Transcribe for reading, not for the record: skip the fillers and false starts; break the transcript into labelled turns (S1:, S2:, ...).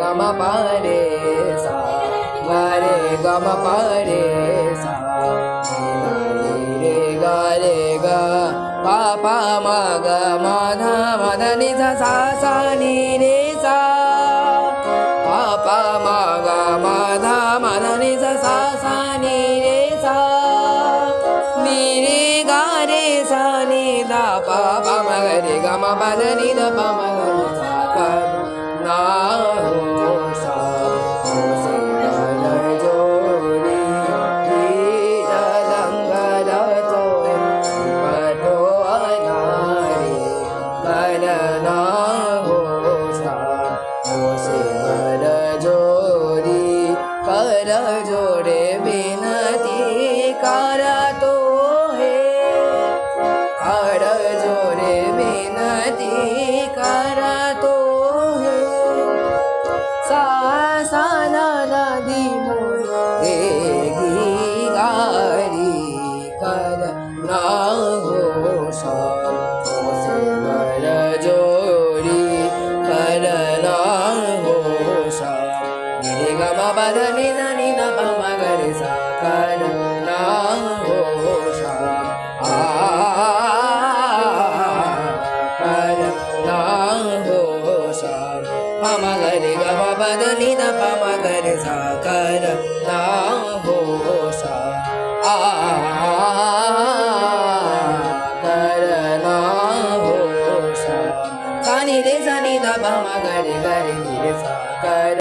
S1: गम परे सा गा रे गम परे सा रे गा रे गा पा पा म ग म ध म ध नि ध सा सा नि रे सा पा पा म ग म ध म ध नि ध सा सा नि रे सा नि रे गा रे सा नि ध पा पा म ग रे ग म प ध नि ध प म ग रे सा ग ना हो सा हो से ग ल जोड़ी री द लंग ल जोड़े पटो अनारे कर ना हो सा हो से ग जोड़ी कर जोड़े बिनती कर तो है कर जोड़े बिनती कर तो है सा सा ना ना दी मोरे गी गारी कर ना हो सा हो से गर जोड़ी कर ना हो सा रे ग म प ध नि ध नि ध प म ग रे सा कर ना हो सा कर ना हो सा प म ग रे ग म प ध नि ध प म ग रे सा कर ना हो सा कर ना हो सा सा नि रे सा नि ध प म ग रे नि रे सा कर